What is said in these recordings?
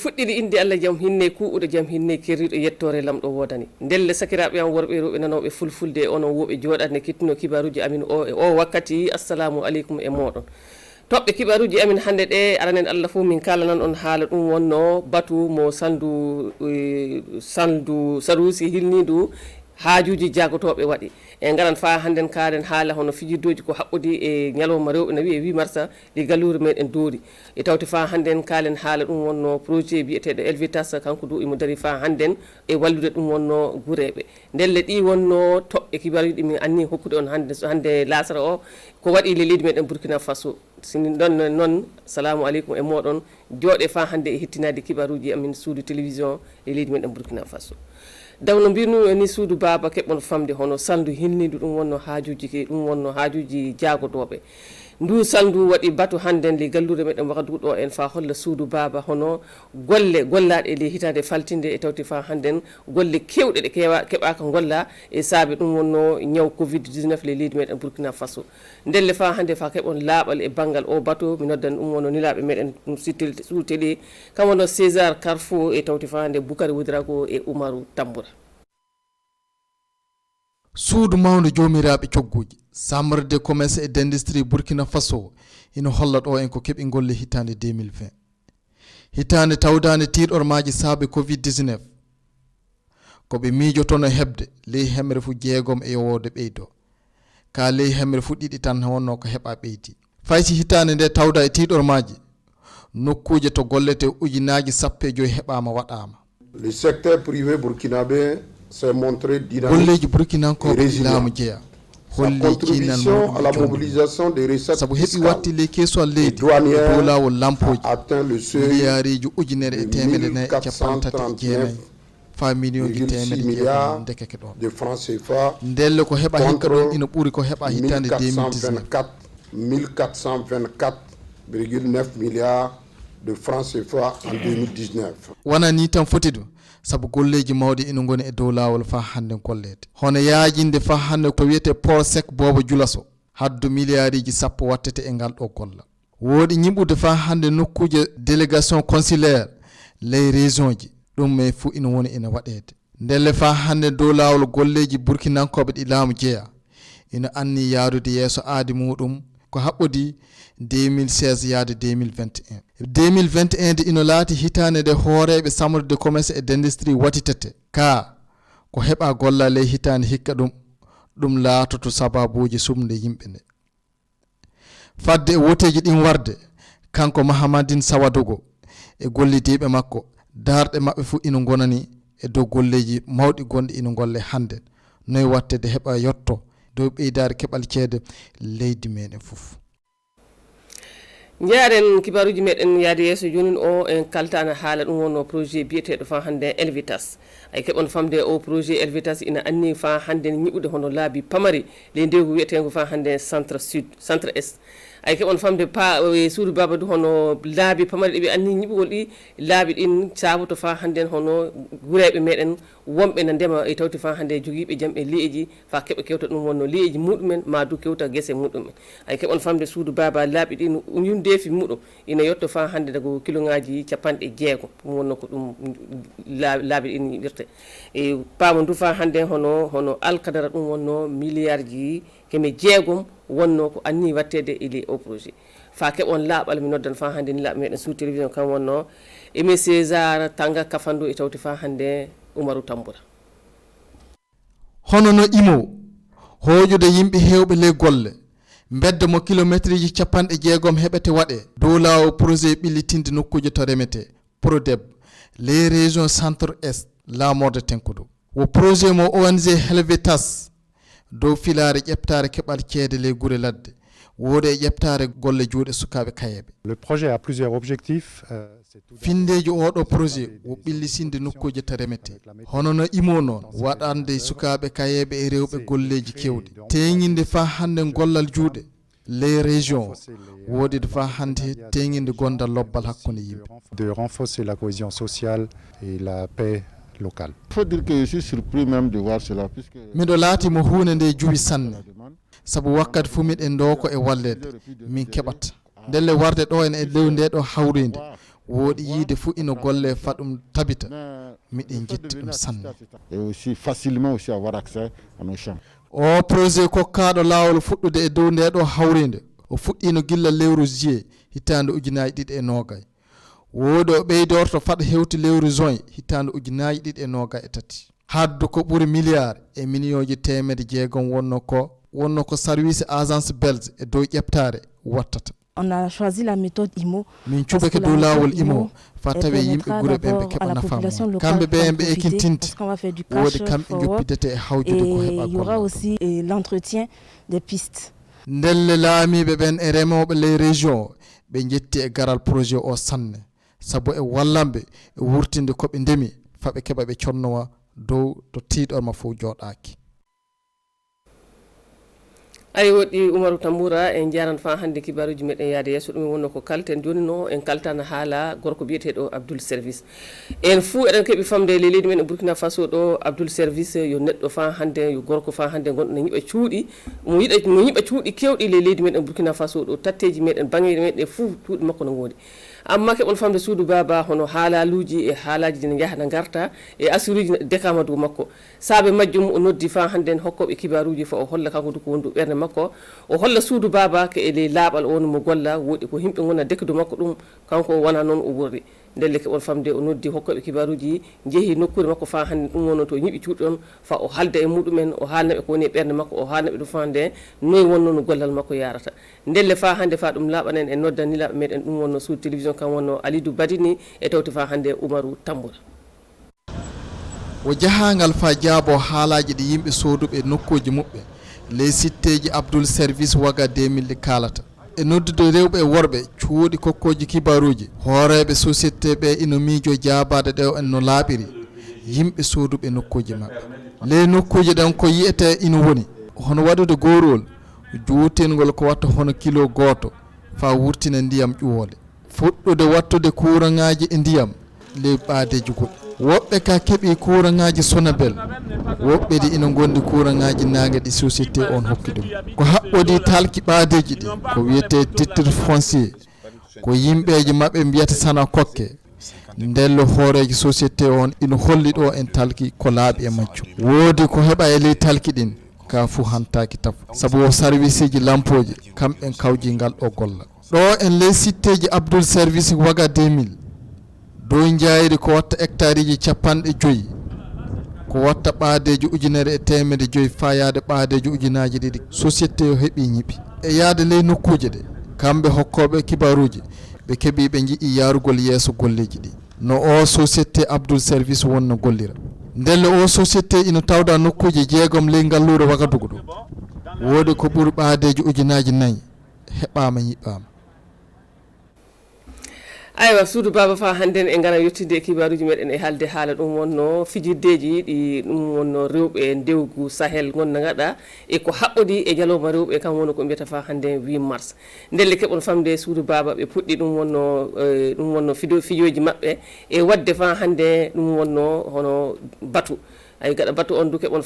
fuɗɗiri inde Allah jam hinne kuuɗo jam hinne kerriɗo yettore lamɗo wodani ndelle sakiraɓe am worɓe rewɓe nanoɓe fulfulde onon woɓe joɗatne kettino kibaruji amin o wakkati assalamu aleykum e moɗon toɓɓe kibaruji amin hande ɗe aranen Allah fo min kalanan on haala ɗum wonno batu mo sandu sarusi hilnidu haajuji jagotoɓe waɗi e garan fa hannden kaaren haala hono fijirdoji ko haɓɓodi e ñalawma rewɓe no wiye 8 mars ɗi gallure meɗen doori e tawti fa hannden kaalen haala ɗum wonno projet biyeteɗo Elvitas kanko du imo dari fa hannden e wallude ɗum wonno guureɓe ndelle ɗi wonno toɓɓe kibaruji ɗi min anni hokkude on hande lasara o ko waɗi le leydi meɗen Burkina Faso sini ɗon noon salamu aleykum e moɗon jooɗe fa hande e hettinade kibaruji amin suudu télévision e leydi meɗen Burkina Faso dawno mbinu ni suudu baba keɓon famde hono saldu hinnidu ɗum wonno haajuji jagotoɓe ndu saldu waɗi batu hannden le gallure meɗen wakaduɗo en fa holla suudu baba hono gollaɗe e le hitande faltinde e tawti fa hannden golle kewɗe ɗe keɓaka golla e saabi ɗum wonno ñaw covid 19 le leydi meɗen Burkina Faso ndelle fa hande fa keɓon laaɓal e banggal o batu mi noddan ɗum wonno nilaɓe meɗen sous télé kam wonno César Carfo e tawti fa hande Boukary Ouédraogo e Oumarou Tamboura suudu mawde jomiraɓe cogguji chambre de commerce et d'industrie Burkina Faso ina holla ɗo en ko keɓi golle hitande 2020 hitande tawdande tiiɗormaji saabe covid 19 koɓe miijotono hebde ley hemre fu jeegom e yowode ɓeydo ka ley hemre fu ɗiɗi tan wonno ko heɓa ɓeydi faysi hitande nde tawda e tiiɗormaji nokkuje to gollete ujunaji 15 heɓama waɗama le secteur privé burkinabé s'est montré dynamique golleji burkinankoɓe laamu jeeya holli contribution à la mobilisation des recettes sabu heɓi watti les keesol leydi dow lawol lampoji milliariji ujunere e temedde nayyi e capantati e jeenayyi fa million ji temedde jeegom ndekeke ɗon de francs CFA ndelle ko heɓa hikka ɗon ina ɓuuri ko heɓa hittande 2019 1424,9 milliards de francs CFA en 2019 wona ni tan foti ɗum sabu golleji mawɗi ina goni e dow lawol fa hande gollede hono yaajinde fa hande ko wiyete port sec Bobo Dioulasso haddu milliariji 10 wattete e ngal ɗo golla woodi ñiɓude fa hande nokkuje délégation consulaire ley région ji ɗum e fu ina woni ina waɗede ndelle fa hande dow lawol golleji burkinankoɓe ɗi laamu jeeya ina anni yaarude yeeso aadi muɗum ko haɓɓodi 2016 yaade 2021 2021 de ino laati hitande nde hooreɓe chambre de commerce et d'industrie watitete ka ko heɓa golla ley hitande hikka ɗum laatoto sababuji sumde yimɓe nde fadde e woteji ɗin warde kanko Mahamadine Sawadogo e gollidiɓe makko darɗe maɓɓe fu ina gonani e dow golleji mawɗi gonɗi ina golle hande noye wattede heɓa yotto dow ɓeydare keɓal ceede leydi meɗen fof jaren kibaruji meɗen yaade yeeso jonin o en kaltana haala ɗum wonno projet biyeteɗo fa hande Elvitas ay keɓon famde o projet Elvitas ina anni fa hande ñiɓude hono laabi pamari le ndewgu wiyetego fa hande centre sud centre est ay keɓon famde suudu babadou hono laabi pamari ɗeɓe anni ñiɓugol ɗi laabi ɗin sabuto fa hannden hono gureɓe meɗen wonɓe no ndema e tawti fa hande joguiɓe jaam e liyeji fa keɓa kewta ɗum wonno liyeji muɗumen ma du kewta guese muɗumen ay keɓon famde suudu baba laabi ɗin yumdefi muɗum ina yetto fa hande dago kiloŋaji 60 ɗum wonno ko ɗum laabi ɗin yiɗirte e pamo ndu fa hande hono alkadara ɗum wonno milliard ji keme 6 wonno ko anni wattede ili o projet fa keɓon laaɓal mi noddan fa hande ni laaɓe meɗen sous télévision kam wonno Aimé César Tanga Kafandu e tawti fa hande Oumarou Tamboura hono no imo hoojude yimɓe hewɓe ley golle bedda mo kilométre ji 60 heɓete waɗe dow laawo projet ɓillitinde nokkuje to remete Prodeb les régions centre est laamorde tenkudu wo projet mo ONG Helvetas dow filare ƴeftare keɓal ceede ley gure ladde woode e ƴeftare golle juuɗe sukaɓe kayeɓe le projet a plusieurs objectifs findeji oɗo projet wo ɓillisinde nokkuje to remete hono no imo noon waɗande sukaɓe kayeɓe e rewɓe golleji kewɗi teŋinde fa hande gollal juuɗe les régions woodide fa hande teŋinde gondal lobbal hakkude yimɓe de renforcer la cohésion sociale et la paix locale. Il faut dire que je suis surpris même de voir cela puisque miɗo laati mo hunde nde juwi sanne sabu wakkati fu miɗen doko e wallede min keɓata ndelle warde ɗo en e lew nde ɗo hawride woodi yiide fuu ina golle fa ɗum tabita miɗen jetti ɗum sanne. Et aussi facilement aussi avoir accès à nos champs. O projet kokkaɗo laawol fuɗɗude e dow nde ɗo hawrinde o fuɗɗino gilla lewru juillet hitande 2020. woodi o ɓeydorto faɗa hewti lewru juin hitande 2023. haddu ko ɓuri milliard e million ji temedde jeegom wonno ko service agence belge e dow ƴeftare wattata. On a choisi la méthode IMO. Min cubake dow laawol IMO fa tawi yimɓe gure ɓen ɓe keɓa nafamu kamɓe ɓe ɓe ekintinta woodi kamɓe joppidete e hawjude ko heɓa il y aura aussi l'entretien des pistes. ndelle laamiɓe ɓen e remoɓe ley région ɓe jetti e garal projet o sanne sabu e wallamɓe e wurtinde koɓe ndemi faɓe keɓa ɓe connowa dow to tiiɗorma fof jooɗaki. ay woɗɗi Oumarou Tamboura en jaran fa hande kibaruji meɗen yaade yesso ɗum wonno ko kalten joni no en kaltana haala gorko biyeteɗo Abdoul Service en fuu eɗen keeɓi famde le leydi men e Burkina Faso ɗo Abdoul Service yo neɗɗo fa hande yo gorko fa hande gonɗo ne yiiɓa cuuɗi mo yiiɓa cuuɗi kewɗi le leydi men e Burkina Faso ɗo tatteji meɗen bangeji meɗen fuu cuuɗi makko no woodi amma keɓon famde suudu baba hono haalaluji e haalaji ne jaha ne garta e assuruji dekama dow makko saabe majjum o noddi fa hande hokkoɓe kibaruji fa o holla kanko du ko wondu ɓerde makko o holla suudu baba ke ele laaɓal o mo golla woɗi ko himɓe gona dekkudu makko ɗum kanko wona noon o wurri ndelle keɓon famde o noddi hokkoɓe kibaruji jeehi nokkure makko fa hande ɗum wonno to ñiɓi cuuɗi on fa o halda e muɗumen o haalnaɓe ko woni e ɓerde makko o haalnaɓe ɗum fa hande noyi wonno no gollal makko yarata ndelle fa hande fa ɗum laaɓanen e noddanilaɓe meɗen ɗum wonno suudu télévision kam wonno Alidou Badini e tawti fa hande Oumarou Tamboura. o jahangal fa jaabo haalaji ɗi yimɓe soduɓe nokkuji muɓɓe ley sitteji Abdoul Service waga 2000 kalata e noddude rewɓe e worɓe cuuɗi kokkoji kibaruji hooreɓe société ɓe ino miijo jabade ɗe en no laaɓiri yimɓe soduɓe nokkuji maɓɓe ley nokkuji ɗen ko yiyete ina woni hono waɗude gorol juutingol ko watta hono kilo goto fa wurtina ndiyam ƴuwole fuɗɗude wattude kuuraŋaji e ndiyam ley ɓaadeji goɗɗi woɓɓe ka keeɓi kuuraŋaji Sonabel woɓɓe ɗi ina gondi kuuraŋaji nangue ɗi société on hokki ɗum ko haɓɓodi talki ɓaadeji ɗi ko wiyete titre foncier ko yimɓeji mabɓe mbiyata sana kokke ndello hooreji société on ina holli ɗo en talki ko laaɓi e majjum woodi ko heɓa e ley talki ɗin ka fu hantaki taf sabu o service ji lampoji kamɓen kawji ngal ɗo golla ɗo en ley sitteji Abdoul Service waga 2000 dow jayri ko watta hectare ji 50 ko watta ɓaadeji 1,500 fa yaade ɓaadeji ujunaji ɗiɗi société o heeɓi ñiɓi e yaade ley nokkuje ɗe kamɓe hokkoɓe kibaruji ɓe keeɓi ɓe jiiɗi yarugol yeeso golleji ɗi no o société Abdoul Service wonno gollira ndelle o société ina tawda nokkuje jeegom ley ngallure Wagadugu ɗo woodi ko ɓuri ɓaadeji ujunaji 4 heɓama ñiɓɓama. aywa suudu baba fa hande en ngara yettinde kibaruji meɗen e haalde haala ɗum wonno fijirdeji ɗi ɗum wonno rewɓe ndewgu Sahel gonna gaɗa e ko haɓɓodi e jalowma rewɓe kam wonno ko mbiyata fa hande 8 mars ndelle keɓon famde suudu baba ɓe puɗɗi ɗum wonno fijoji mabɓe e wadde fa hande ɗum wonno hono batu ay gaɗa batu on du keɓon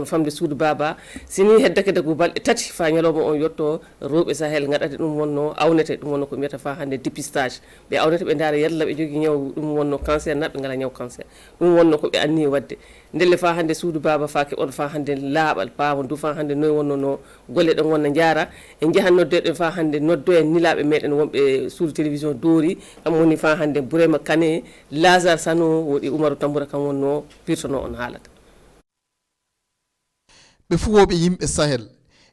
famde suudu baba sini heddake dagu balɗe 3 fa ñalawma on yetto rewɓe Sahel gaɗade ɗum wonno awnete ɗum wonno ko mbiyata fa hande dépistage ɓe awnete ɓe daara yalla ɓe jogui ñaw ɗum wonno cancer naɓe ngala ñaw cancer ɗum wonno ko ɓe anni wadde ndelle fa hande suudu baba fa keɓon fa hande laaɓal pawa du fa hande noyi wonno no golle ɗen wonna jaara en jahan noddeɗen fa hande noddo en nilaɓe meɗen wonɓe suudu télévision doori kam woni fa hande Bourema Kane Lazare Sano woɗi Oumarou Tamboura kam wonno pirtono on haalata ɓe fuwoɓe yimɓe Sahel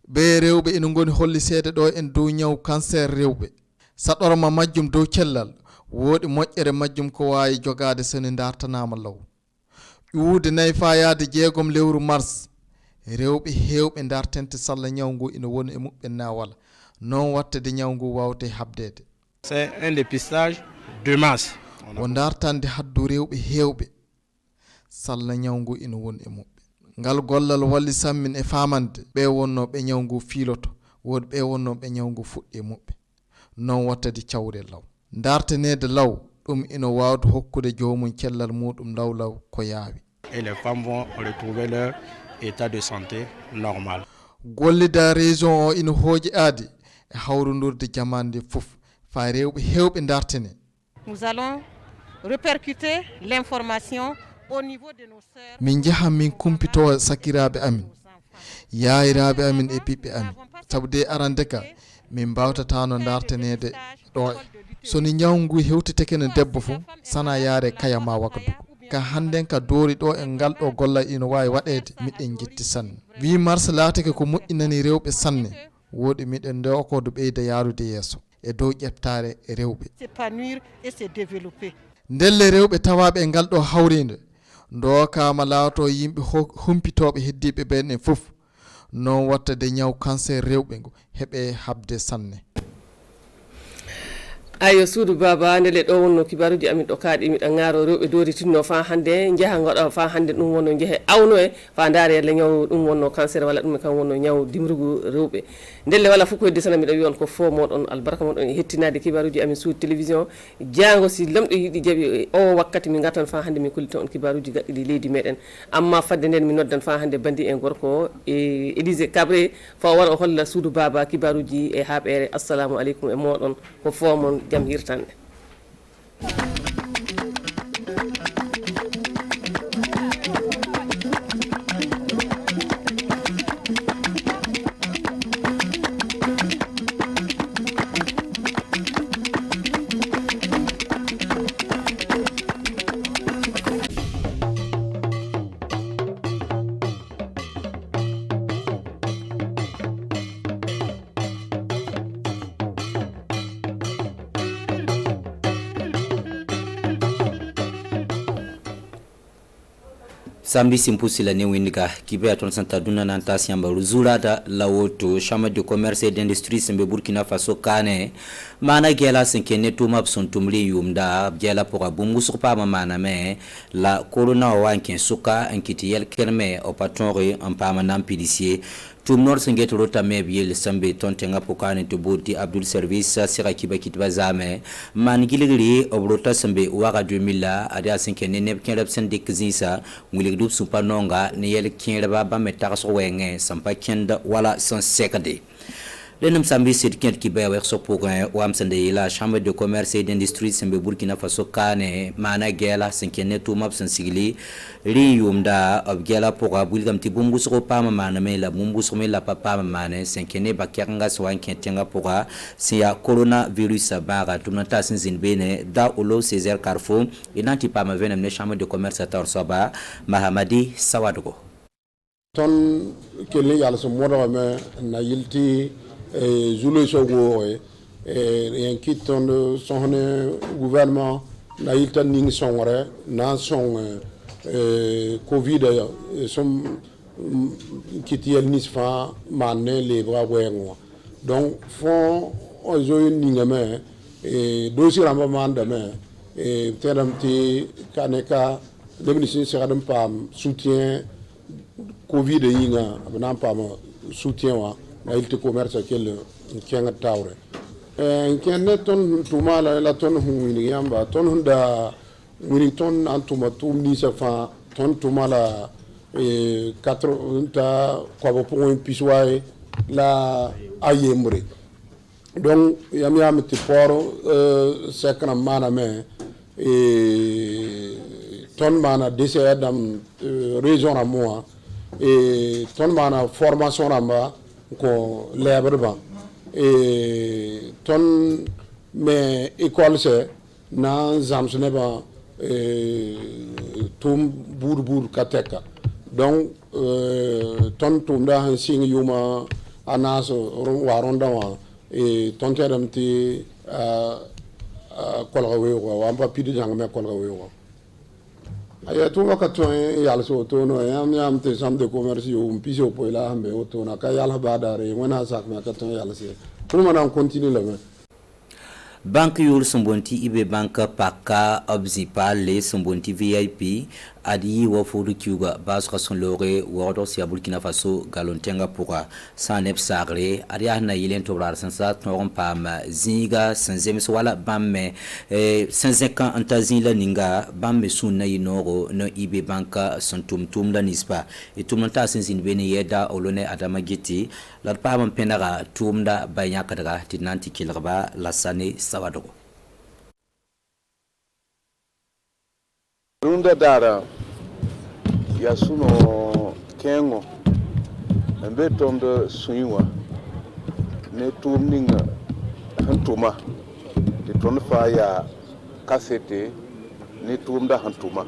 be rewɓe ina goni holli seede ɗo en dow ñaw cancer rewɓe saɗorma majjum dow cellal woodi moƴƴere majjum ko wawi jogade soni dartanama law ƴuwde 4 fa yaade 6 lewru mars rewɓe hewɓe dartente salla ñaw ngu ina woni e muɓɓe na wala non wattede ñaw ngu wawte habdede. C'est un dépistage de masse. o dartande haddu rewɓe hewɓe salla ñaw ngu ina woni e muɓɓe ngal gollal walli sammin e famande ɓe wonno ɓe ñaw ngu fiiloto woodi ɓe wonno ɓe ñaw ngu fuɗɗi e muɓɓe non wattade cawre law dartanede law ɗum ina wawde hokkude jomum cellal muɗum law ko yaawi Et les femmes vont retrouver leur état de santé normal. gollida région o ina hooji aadi e hawrundurde jamande fof fa rewɓe hewɓe dartene Nous allons répercuter l'information au niveau de nos sœurs. min jahan min kumpito sakiraɓe amin yayiraɓe amin e ɓiɓɓe amin sabu de arande ka min mbawtatano dartenede ɗo soni ñaw ngu hewtiteke no debbo fo sana yaare kaya ma wakadu ka hannden ka doori ɗo e ngal ɗo golla ino wawi waɗede miɗen jetti sanne 8 mars laatake ko moƴƴinani rewɓe sanne woɗi miɗen ndewokodo ɓeyda yaarude yeeso e dow ƴeftare e rewɓe ndelle rewɓe tawaɓe e ngal ɗo hawride dokama laato yimɓe humpitoɓe heddiɓe ɓen fof non watta de ñaw cancer rewɓe ngo heɓe habde sanne ayo suudu baba ndele ɗo wonno kibaruji amin ɗo kaaɗi miɗa ŋaaro rewɓe doori tinno fa hannde jaha goɗa fa hannde ɗum wonno jeehe awno e fa ndaari elle ñaw ɗum wonno cancer walla ɗum kam wonno ñaw dimrugu rewɓe ndelle walla fof ko heddi sana mbiɗa wi on ko fo moɗon albarka moɗon e hettinade kibaruji amin suudu télévision jango si lamɗo yiɗi jaaɓi o wakkati min gartan fa hannde min kullita on kibaruji gaɗɗiɗi leydi meɗen amma fadde nden mi noddan fa hannde bandi en gorko e Élysée Cabré fa wara o holla suudu baba kibaruji e haaɓere assalamu aleykum e moɗon ko fo mon jam hirtande sambi simpusi la newindika kibe aton santa duna nanta siamba ruzulata lawoto chambre de commerce et d'industrie sembe Burkina Faso kane mana gela senkene tuma son tumli yumda gela pour bungu surpa mana me la corona wanken suka enkiti yel kerme au patron en permanent policier tum nor senget rota mebiel sambe tontenga pokane to boti Abdul Service sira kiba kitba zame man giligri obrota sambe waka 2000 adia senkene ne kenrep sendik zinsa nguli dup supanonga ne yel kenreba ba metaso wenge sampa kenda wala sans sekade lenum sambi sit kent ki bawe so programme wam sande la chambre de commerce et d'industrie sembe Burkina Faso kane mana gela senkene to map sensigili ri yumda ob gela pour abulgam ti bumbu so pa mana me la bumbu so me la papa mana senkene bakanga so wan kentenga pour sia coronavirus bara tumata sinzin bene da ulo Césaire Carrefour inanti pa ma venem ne chambre de commerce tar soba Mahamadi Sawadogo ton kele yalla so modo me na yilti Zulu Sogo et un kit de son gouvernement na ilta ning songre na song Covid som kitiel nisfa mané les bras wengo donc font ozo ningame et dossier ramba mandame et teramti kaneka le ministre sera d'un pam soutien Covid yinga abana pam soutien wa na ilti commerce quel kenga tawre kenne ton tumala la ton huini yamba ton hunda wini ton antuma tum ni fa ton tumala 4 ta kwa point piswai la ayembre donc yam ti poro sekna mana me ton mana dese adam région à moi et ton mana formation ramba ko lebre ba et ton mais école c'est na zamsne ba tum bur kateka donc ton tum da sing yuma anas waronda wa et ton teram ti kolga we wa ba pidi jang me kolga we wa aya tu waka to yal so to no yam te sam de commerce yo piso po la hambe o to na ka yal ba dare wona sak ma ka to yal se pour man continue la banque yul sumbonti ibe banque paka obzipa le sumbonti VIP adi wo fodu kiuga basra son lore wodo si Burkina Faso galontenga pourra sanep sagre adi na yilen tobrar sansa toron pam zinga sanzem wala bamme 50 antazin la ninga bamme sunna yinoro no ibe banque santum tum la nispa et tumanta sinzin bene yeda olone adama giti la pam penara tumda banya kadra tinanti kilraba la sane Sawadogo Runda dara ya suno kengo mbe tomdo sunywa ne tumninga hantuma de ton fa ya kasete ne tumda hantuma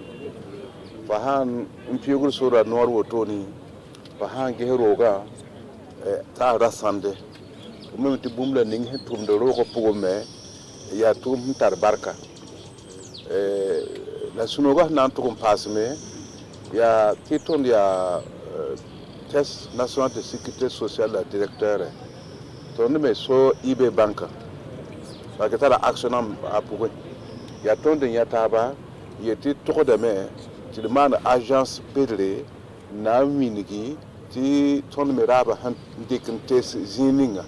fa han impiyugul sura nor wotoni fa han geheroga ta rasande mum ti bumla ning tumdo roko pugume ya tum tar barka la sunoga nan to compasme ya kiton ya test national de sécurité sociale la directeur ton me so IB banka ba que la action a pour ya ton de yataba yeti to de me ti demande agence pedre na minigi ti ton me raba han dikintes zininga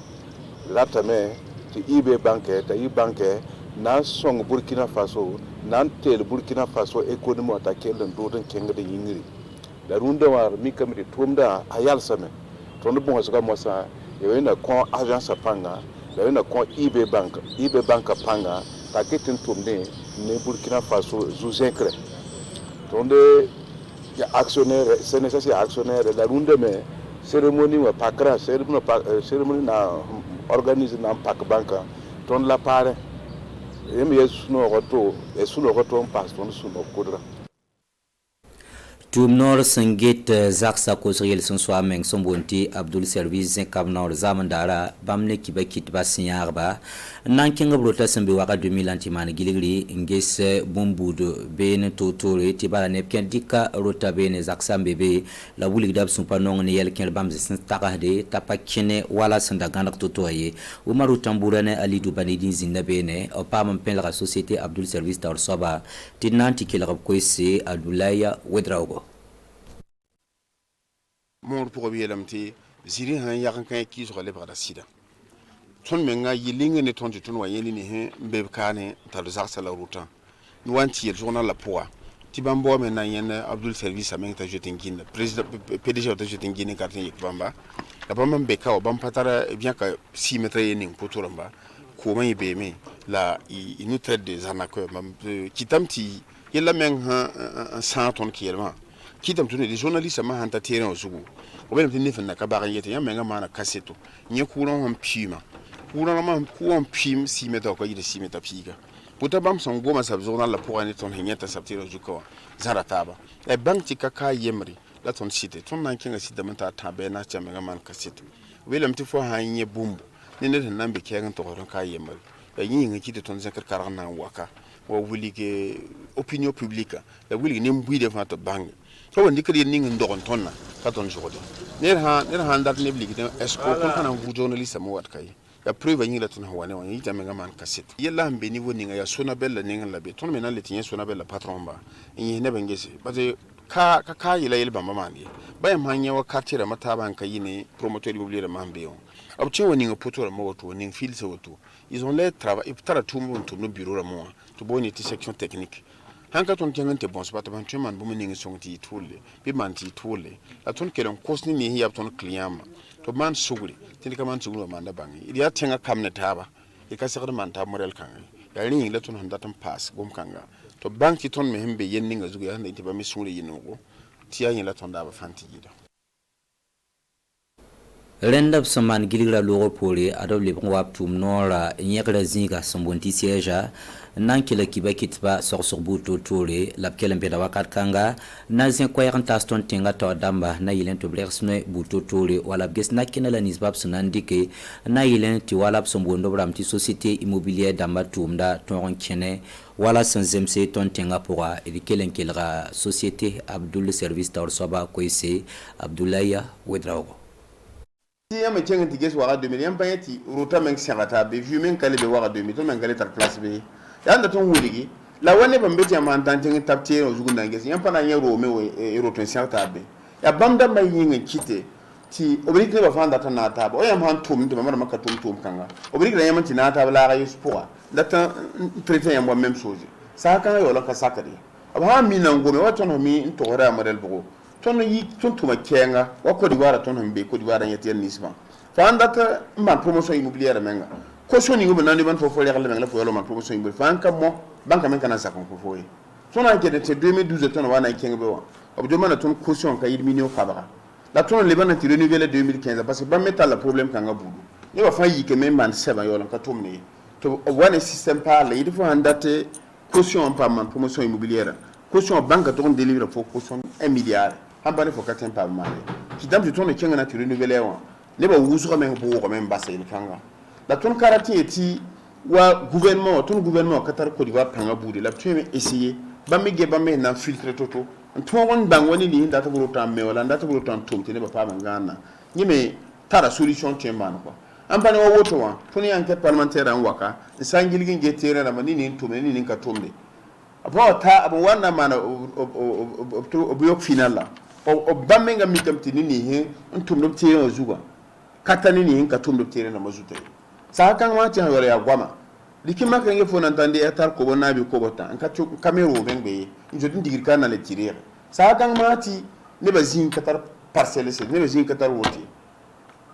latame ti IB banke ta banke na song Burkina Faso nan tel Burkina Faso économie attaquer den doden kenga de yingiri la runda war mi kamri tumda ayal same ton bon hoska mosa yena kon agence panga yena kon IB bank panga ta ketin tumde ne Burkina Faso zuzenkre tonde ya actionnaire c'est nécessaire actionnaire la runda me cérémonie wa pakra cérémonie na organise na pak banka ton la pare Tumnor Sengit Zaksa Kosriel Sonswa Meng Sombonti Abdul Service Kabnor Zamandara Bamne Kibakit Basinyarba Nankinga Brota Sembi Waka 2000 Antimani Giligri Ngese Bumbudo Ben Totore Tibara Nepken Dika Rota Ben Zaksa Bebe La Wulig Dab Sumpanong Niel Ken Bam Takade Tapakine Wala Sandagandak Totoye Umaru Tamburane Ali Dubanidin Zinabene Opam Penla Société Abdul Service Tar Soba Tinanti Kilab Kwese Abdoulaya Wedraogo Mon pour BLMT, Ziri Han Yakan qui sur les bras d'acide. Ton menga yiling ne ton de ton wayeni bebkane talzar la route. Nous anti journal la poa. Tibambo menayen Abdul Service Ameng ta jetingin, président PDG ta jetingin quartier Yekbamba. La bamba beka au bampatara bien que 6 mètres yening poturamba. Comment y beme la il nous traite des arnaqueurs. Kitamti yella meng un 100 tonnes qui est kitam tuni des journalistes ma hanta terrain ozugu obele tini fenna ka baga yete ya menga mana kaseto nye kuron hom pima kuron ma kuon pim si meta ko yide si meta piga puta bam son goma sab journal la pour ani ton henyata sabtiro juko zarataba e banki ka yemri la ton site ton nan kinga site menta tabe na cha menga man kaseto obele mti fo hanye bumbu ne ne nan be kenga to ron ka yemri e yinga kite ton zakar karana waka wa wulige opinion publique la wulige ne mbuide fa to bangi so wandi kadi ning ndogon tonna ka ton jode ner ha ndar ne bligi est-ce que kon kana vous journaliste mo wat kay ya preuve ni la ton hawane woni yita menga man cassette yella hambe niveau ninga ya sona bella ninga labe ton mena le tinye sona bella patron ba ni ne bengese bate ka yila yel bamba mandi bayam hanya wa kartira mata ban kay ni promoteur immobilier mambe on obche woni nga potora mo woto ning fil se woto ils ont les travail et tara tumbo no bureau la mo to boni ti section technique hanka ton kengante bon so bata ban cheman bu meninga sonti tolle bi man ti tolle la ton kelon kosni ni hiya ton client to man suguri tin ka man suguri man da bangi ya tenga kamne taba e ka sekre man ta morel kan ya ring la ton handa tan pass gom kanga to banki ton me hembe yenninga zugu ya handa ba mi suguri yinogo ti ya yin la ton da ba fanti gida Rendab Saman Giligra Loro Poli, Adobe Wap to Nora, Nyakra Zinga, Sombonti Siège, Nankila Kibakitba, Sorsorbuto Tole, Lapkel and Pedawakat Kanga, Nazin Quarantaston Tinga Damba, Nailen to Blersne, Buto Tole, Walabges Nakina and Isbab Sunandike, Nailen Tiwalap Sombondo Bramti Société Immobilière Damba Tumda, Toron Kene, Wala Sanzemse Ton Tengapura, et Kelen Kelra, Société Abdul Service Tor Soba Kwese, Abdoulaya Wedraogo. Si ya me tiens tiges wara 2000 yam bayati rota men serata be vu men kale be wara 2000 to men kale tar place be yanda ton wuligi la wane ban beti am antan tin taptier o zugu ndanges yam pana nyero me we roton serata be ya bamda may yinga kite ti obrik ne ba fanda tan na taba o yam han tum de mama maka tum kanga obrik la yam tin na taba la ga yuspoa data traiter yam même chose sa kan yo la ka sakari aba mi nango me waton mi to hora model bugo ton yi ton tuma kenga wa ko diwara ton hambe ko diwara yati nisma fa andata man promotion immobilière menga ko soni ngum nani ban fo fo legal menga la fo yolo man promotion immobilière fa an kam mo banka men kana sakon fo foyi ton enquête de 2012 ton wana kengbe wa objoma na ton caution ka yidmini o kabara la ton le bana ti renouveler 2015 parce que ba mettre le problème kanga budu ni ba fa yi ke même man 7 yolan ka tomni to wana système parle il faut andate caution par man promotion immobilière caution banque to délivre pour caution 1 milliard ambane fo katen par man ki dam to ton kenga na ti renouveler wa ne ba wusura men bo ko men basa il kanga la ton karati eti wa gouvernement ton gouvernement Qatar Côte d'Ivoire kanga budu la tu essayer ba me na filtre toto to won bang woni ni ndata buru tam me wala ndata buru tam tum tene ba pa ngana nyime tara solution temban ko ambane wo woto wa to ni enquête parlementaire an waka sangilgin je tere na manini tum ni ka tumde abo ta abo wana mana obo yok final la o bamme nga mikamti ni he tum do tere o zuga katani ni ka tum do tere na mazute sa kan ma ti hawara ya gwama likima kan yefo nan tande etar ko bona bi ko bota an ka camero bengbe njodin digir kana le tirer sa kan mati ne bazin katar parcelle se ne bazin katar woti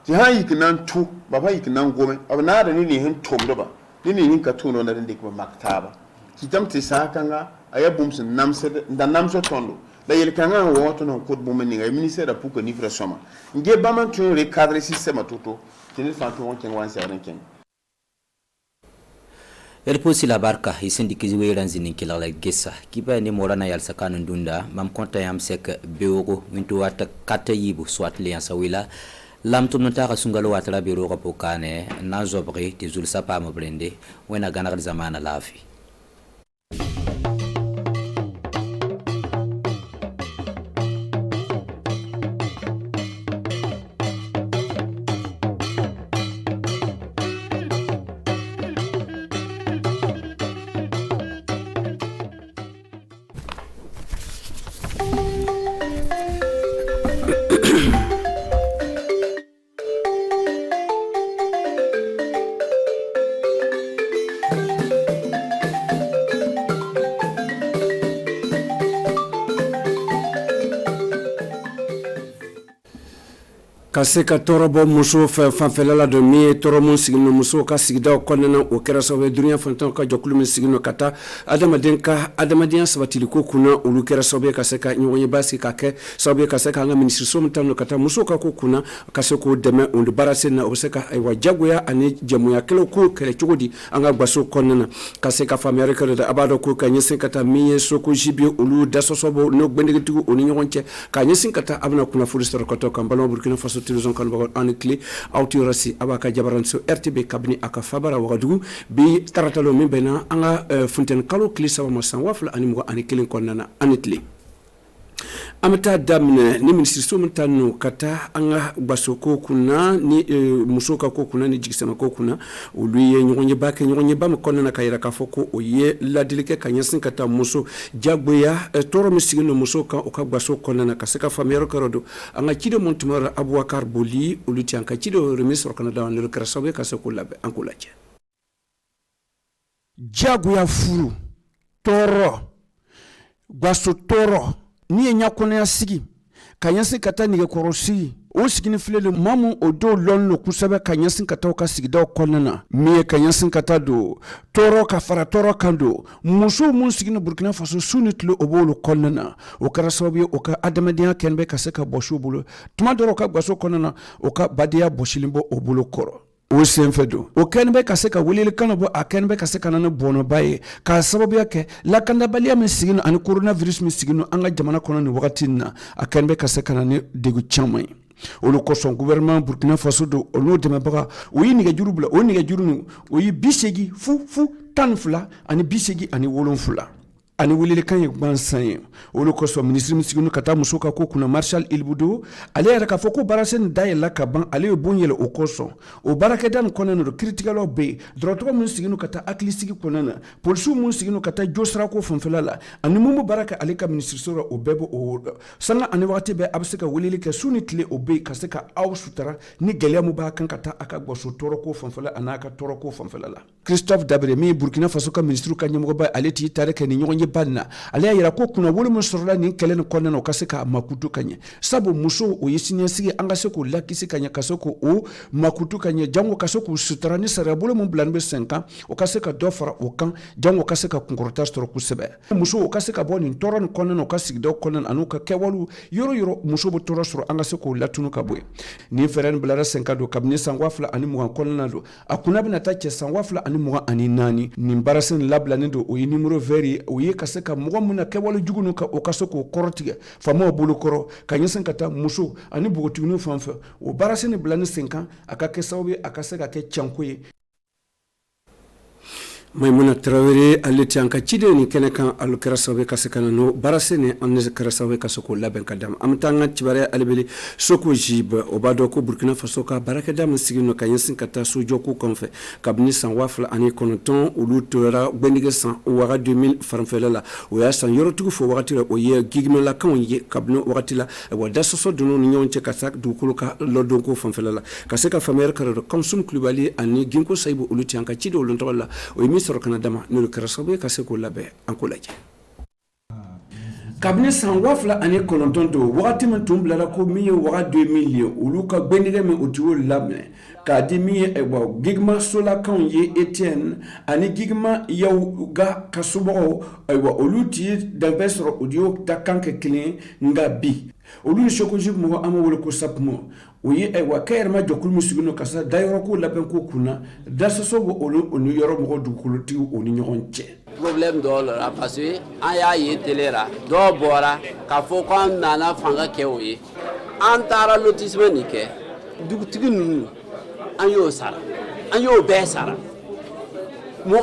ti ha yik nan tu baba yik nan gome abna da ni hin tom do ba ni ka tuno na de ko maktaba ki tamti sa kan ga ayabum sun namse da namso tondo la yel kan ga woto non ko bum ni ga ministère pour que livre soma nge ba man tu recadrer système toto tin fa to won ken wan sa ren ken Erposi la barka isindi kiziwe ranzini kila la gesa kipa ni morana yal sakanu ndunda mam konta yam sek beogo wintu wata kata yibu swat lian sawila lam tum nta sungalo watara biro ko pokane na zobre ti zul sapa mo blende wena ganar zamana lafi kaseka torobo muso fanfɛla dɔ min ye tɔrɔmu sigino muso ka sigidaw kɔnɔna o kɛra sababu dunuya fantan ka jɔkulu min sigino ka taa adamaden ka adamadenya sabatiliko kunna olu kɛra sababu ka se ka ɲɔgɔn ye basigi ka kɛ sababu ka se ka an ka minisiriso min tan ka taa muso ka ko kunna ka se k'o dɛmɛ o baara sen na o bɛ se ka ayiwa jagoya ani jamuya kɛlɛw ko kɛlɛ cogo di an ka gwaso kɔnɔna ka se ka faamuyali kɛ a b'a dɔn ko ka ɲɛsin ka taa min ye soko jibi olu dasɔsɔbɔ n'o gbɛndɛgɛtigiw o ni ɲɔgɔn cɛ ka ɲɛsin ka taa a bɛna kunnafoni sɔrɔ ka to kan balima burkina faso télévision kanbagol ani clé autorasi abaka jabaranso RTB kabini aka fabara wagadugu bi taratalo min bena anga funten kalo clé sawa masan wafla ani mugo ani kelen konnana ani clé amata damne ni ministre mun tanu kata anga basoko kuna ni musoka ko kuna ni jigisema ko kuna uluye nyonye bam konnana kayira ka foko oye la delike kanyasin kata muso jagboya toro misigino musoka o ka baso konnana kaseka famero karodo anga kido montumara abouakar boli uluti anka kido remisro kana dawan le krasabe kaseko labe ankulaje jagboya furu toro baso toro ni nyakona sigi kanyansi kata nige korosi o sigini filele mamu odo lonlo kusaba kanyansi kata ka sigida konnana mi kanyansi kata do toro ka fara toro kando muso mun sigini Burkina Faso sunitlo obolo konnana o kara sababu o ka adamadiya kenbe ka seka bosho bolo tuma doro ka gbaso konnana o ka badia boshilimbo obolo koro o senfedo o kenbe ka seka welele kanabo a kenbe ka seka nana bono baye ka sababu yake la kanda balia min sigino ani coronavirus min sigino anga jamana kono ni wakati na a kenbe ka seka nana degu chamai olu koson gouvernement Burkina Faso do ono deme baga o yi niga jurubula o niga jurunu o yi bisegi fu tanfula ani bisegi ani wolonfula ani welele kan ye bansan olu koso ministre misigino kata musoka ko kuna Marshal Ilbudo ale yara ka foko barasen dayela ka ban ale yo bonyele o koso o baraka dan konana do critical be droto misigino kata aklisigi konana polisu misigino kata josra ko fonfelala ani mumu baraka ale ka ministre sora o bebo o sanga ani wati be abseka welele ka sunitle o be kaseka aw sutara ni gelia mu ba kan kata aka gboso toro ko fonfela anaka toro ko fonfelala Christophe Dabre mi Burkina Faso ka ministre ka nyamo ba ale ti tare ka ni nyonye banna ale yira ko kuna wolo mo sorola ni kelen konna no kaseka makutu kanye sabo muso o yisinya sigi anga se ko lakisi kanya kasoko o makutu kanye jango kasoko sutrani sara bolo mo blanbe 5 ans o kaseka dofara o kan jango kaseka kunkorta storo kusebe muso o kaseka boni toron konna no kasigi do konna anuka kewalu yoro muso bo toro soro anga se ko latunu kabwe ni feren blara 5 do kabni sangwafla ani mugan konna do akuna bina tache sangwafla ani mugan ani nani ni barasin labla ni do o yi numero veri o yi kaseka mugan muna kewalu jugunu ka o kasoko korotige famo bulu koro kanyesin kata muso ani bugotunu fanfa o barasin blani 5 ans aka kesawe akaseka ke chankoye Maimuna Traoré aleti anka chide ni kene kan alu kerasawe kasekana no barasene anne kerasawe kasoko laben kadam amtanga chibare alibeli soko jib obado ko Burkina Faso ka baraka dam sigino kanyesin kata sojo ko konfe kabni san wafla ani konoton ulu tora bendige san waga 2000 farmfelala o ya san yoro tugu fo wakati o ye gigme la kan ye kabno wakati la wada soso dono ni nyonche kasak du kuluka lodon ko farmfelala kaseka famer karo konsum klubali ani ginko saibu uluti anka chide ulontola o soro kana dama nulu karasabe kaseko labe ankolaje kabine san wafla ani kolontonto wakati man tumblara ko miye waga 2000 uluka bendige me otiwo labne ka di miye ewa gigma sola kan ye Etienne ani gigma yauga kasubo ewa oluti davesro audio dakanke clean ngabi olu shokoji mo amawol ko sapmo oye ewa kayerma jokul musugino kasa dayoro ko laben ko kuna dasoso bo olu onu yoro mo dukuluti oni nyonche problème do la parce que aya ye telera do bora ka fo ko nana fanga ke oye antara lotissement ni ke dugutigi nunu anyo sara anyo be sara mo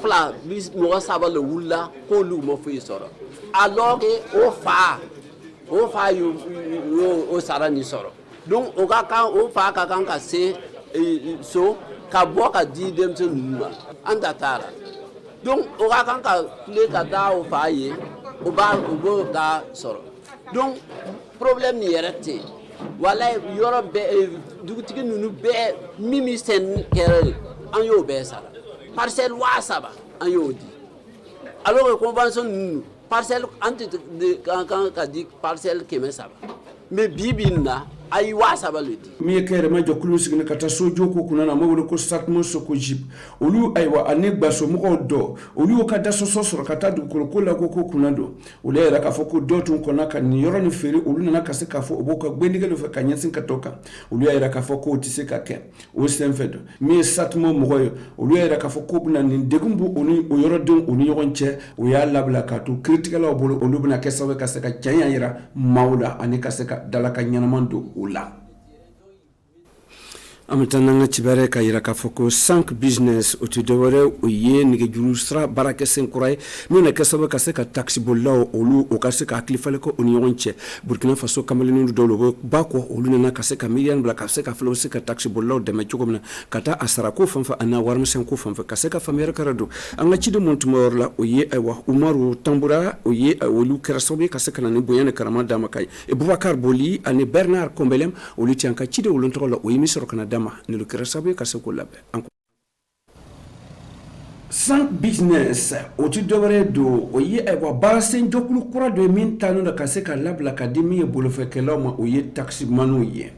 fla bis mo saba le wula ko lu mo fu soro alors que o fa yo o sara ni soro donc o ka kan o fa ka kan ka se so ka bo ka di dem se numa anda tara donc o ka kan ka le ka da o fa ye o ba o go da soro donc problème ni yerete wala yoro be dugutigi nunu be mimi sen kere an yo be sara parcelle wa saba an yo di alors que convention nunu parcelle anti de quand ka di parcelle keme saba mais bibina ay wa saba le di mi kere ma jokulu sigina kata sojo ko kuna na mo ko satmo soko jib olu aywa anegba so mo do olu ka da so so kata du ko la ko kuna do olu era ka foko do tun ko naka ni yoro ni feri olu na ka se ka fo oboka gbendige lo fe kanyensin katoka olu era ka foko tise ka ke o senfedo mi satmo mo olu era ka foko buna ni degumbu oni o yoro dun oni yonche o ya labla ka to critical obolo olu buna ke sawe ka se ka chanya yira mauda ani ka se ka dalaka nyanamando ula amitana chibare ka yira ka foko 5 business o tidore o ye nige julustra barake senkurai mina kasabe ka se ka taxi bollaw olu o ka se ka klifale ko oni yonche Burkina Faso kamelinu dolo bako olu na ka se ka million bla ka se ka flo se ka taxi bollaw de me chukomna kata asara ko fanfa ana warma sen ko fanfa ka se ka famere karado anga chide montumor la o ye aywa Umaru Tambura o ye olu kerasobe ka se ka na boyane karama dama kay e Boubacar Boli ani Bernard Kombelem olu ti anka chide olu ntola o yimi soro kana dama ne le kerasabe kaseko labe 5 business o ti dovre do o ye e wa barasen jokulu kura do min tanu da kaseka labla academy e bolo fekelo ma o ye taxi manu ye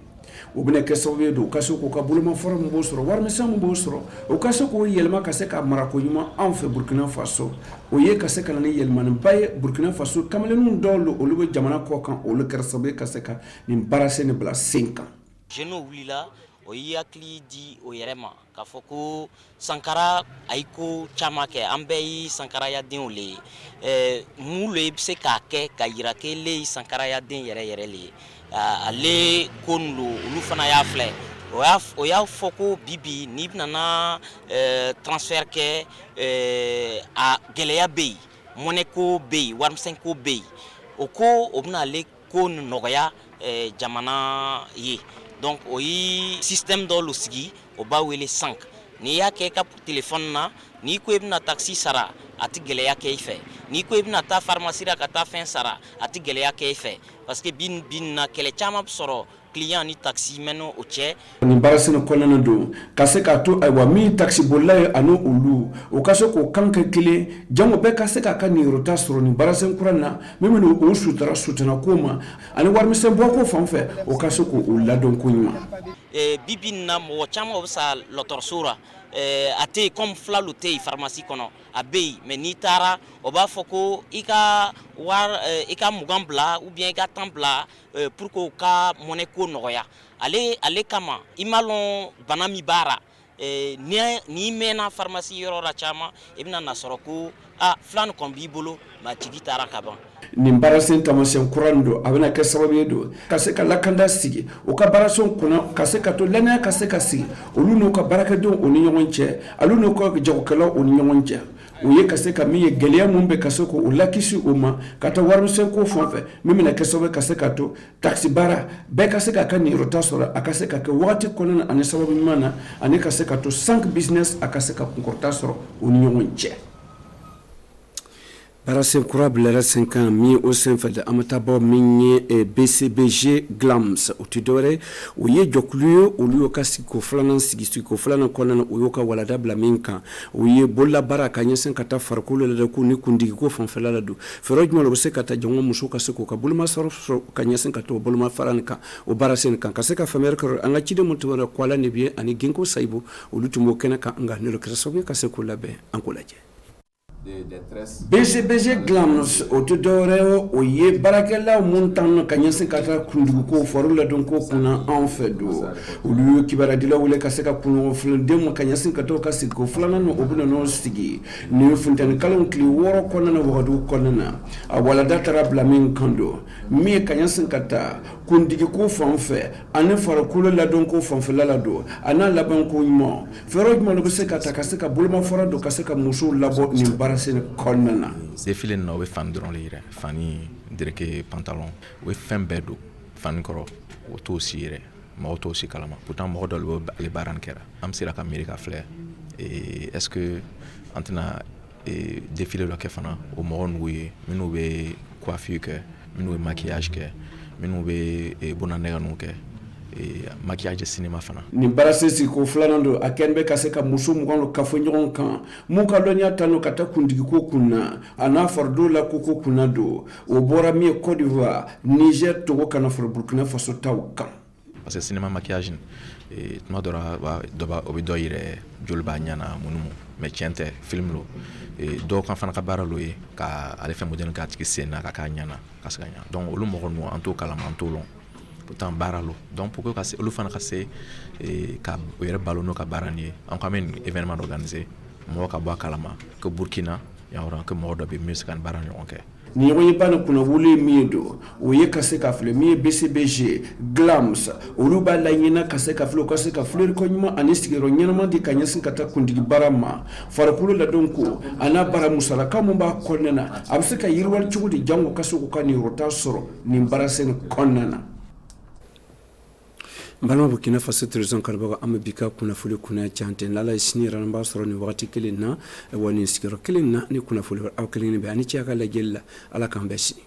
o bine kesawe do kaseko ka bolo ma forum bo soro war mesam bo soro o kaseko yelma kaseka marako yuma en fe Burkina Faso o ye kaseka na yelma na baye Burkina Faso kamelenu dolo o lube jamana ko kan o le kerasabe kaseka ni barasen bla 5 ans jeno wulila o yakli di o yerema ka foko Sankara aiko chamake ambe Sankara ya din ole mule se ka ke ka yirake le Sankara ya din yere le ale konlo lu fana ya fle o ya foko bibi ni nana transfert ke a geleya bey moneko bey warmsenko bey oko obna le kon noya jamana ye donc oyi système do lusigi o ba wele 5 ni ya ke ka téléphone na ni ko ibna taxi sara ati gele ya ke fe ni ko ibna ta pharmacie ra ka ta fin sara ati gele ya ke fe parce que bin na kele chama soro client ni taximène o cɛ ni barasene kɔnɔna don ka se k'a to ayiwa min taxi bolila ye ani olu o ka se k'o kan kɛ kelen jango bɛɛ ka se k'a ka niyɔrɔta sɔrɔ nin barasene kura na min bɛ o sutura ko ma ani warimisɛn bɔko fan fɛ o ka se k'o ladɔn ko ɲuman bibi na mɔgɔ caman bɛ sa dɔgɔtɔrɔso la a tɛ yen comme fila lo tɛ yen pharmacie kɔnɔ a bɛ yen mais n'i taara o b'a fɔ ko i ka mugan bila ou bien i ka tan bila pour que o ka monnaie ko nɔgɔya ale kama i ma lɔn bana min b'a la n'i mɛnna pharmacie yɔrɔ la caman i bɛna na sɔrɔ ko fila nin kɔni b'i bolo mais tigi taara ka ban. nin baarasen taamasiyɛn kura nin don a bɛna kɛ sababu ye don ka se ka lakanda sigi o ka baarasenw kɔnɔ ka se ka to lannaya ka se ka sigi olu n'u ka baarakɛdenw o ni ɲɔgɔn cɛ olu n'u ka jagokɛlaw o ni ɲɔgɔn cɛ o ye ka se ka min ye gɛlɛya mun bɛ ka se k'o lakisi o ma ka taa warimisɛn ko fan fɛ min bɛna kɛ sababu ka se ka to taxi baara bɛɛ ka se k'a ka niyɔrɔta sɔrɔ a ka se ka kɛ wagati kɔnɔna ani sababu ɲuman na ani ka se ka to 5 business a ka se ka kunkɔrɔta sɔrɔ o ni ɲɔgɔn cɛ. Barasen kura bilara 5 ans min o senfɛ de amataba min ye BCBG Glams o tɛ dɔwɛrɛ o ye jɔkulu ye olu y'o ka sigiko filanan kɔnɔna o y'o ka walada bila min kan o ye bololabaara ka ɲɛsin ka taa farikolo la ko ni kundigiko fanfɛla la don fɛɛrɛ jumɛn o bɛ se ka taa jɔngɔ muso ka se k'o ka boloma sɔrɔ ka ɲɛsin ka taa o boloma fara nin kan o Barasen kan ka se ka faamuyali kɛ an ka ciden mun tɛ wɛrɛ Kuala Nebiye ani Ginko Sayibu olu tun b'o kɛnɛ kan nka ne kɛra sababu ye ka se k'o labɛn an k'o lajɛ. BCBG Glams o tɛ dɔwɛrɛ o ye baarakɛlaw mun tan ka ɲɛsin ka taa kunduguko faro ladon ko kunna anw fɛ don olu ye kibaradilaw wele ka se ka kunɲɔgɔn filaden ka ɲɛsin ka taa ka sigiko filanan o bɛna n'o sigi ni funtɛnikalanw tile 6 kɔnɔna wagadu kɔnɔna a walada taara bila min kan don min ye ka ɲɛsin ka taa kundigiko fan fɛ ani farikolo ladon ko fanfɛla la don a n'a laban ko ɲuman fɛɛrɛ jumɛn bɛ se ka ta ka se ka bolomafara don ka se ka musow labɔ nin baarasene kɔnɔna na. Défilé na o bɛ fani dɔrɔn de yɛrɛ fani dereke pantalon o ye fɛn bɛɛ don fani kɔrɔ o t'o si yɛrɛ mɔgɔ t'o si kalama pourtant mɔgɔ dɔ bɛ ale baara nin kɛra an bɛ sera ka miiri ka filɛ est-ce que an tɛna défilé dɔ kɛ fana o mɔgɔ ninnu ye minnu bɛ coiffure kɛ minnu bɛ maquillage kɛ minnu bɛ bonanɛgɛ ninnu kɛ maquillage cinéma fana ni barasesi ko filanan don a kɛn bɛ ka se ka muso mugan ka fɔ ɲɔgɔn kan mun ka dɔnniya ta n'o ka taa kundigiko kunna a n'a farido la koko kunna don o bɔra min ye Côte d'Ivoire Niger Togo kana fara Burkina Faso taw kan parce que cinéma maquillage tuma dɔ la o bɛ dɔ yɛrɛ joli b'a ɲana minnu mais tiɲɛ tɛ film lo dɔw kan fana ka baara lo ye ka ale fɛn moderne k'a tigi sen na ka k'a ɲana ka se ka ɲa donc olu mɔgɔ ninnu an t'o kalama an t'o lɔn pourtant baara lo donc pour que ka se olu fana ka se ka o yɛrɛ balo n'o ka baara nin ye an ko an bɛ événement organiser mɔgɔ ka bɔ a kalama que Burkina yawara que mɔgɔ dɔ bɛ min bɛ se ka nin baara ɲɔgɔn kɛ ni ɲɔgɔn ye ba ni kunnawolo ye min ye don o ye ka se ka filɛ min ye BCBG Glams olu b'a laɲina ka se ka filɛ o ka se ka filɛliko ɲuman ani sigiyɔrɔ ɲɛnama di ka ɲɛsin ka taa kuntigi baara ma farikolo ladon ko a n'a baara musalaka mun b'a kɔnɔna na a bɛ se ka yiriwali cogo di jango ka se k'u ka niyɔrɔta sɔrɔ nin baaraseni kɔnɔna na. balima Burkina Faso télévision kanubaga an bɛ bi ka kunnafoli kunnaya cante n'Ala ye sini yɛrɛ an b'a sɔrɔ nin wagati kelen na wa nin sigiyɔrɔ kelen na ni kunnafoli aw kelen bɛ ani cɛ ka lajɛli la Ala k'an bɛɛ sini.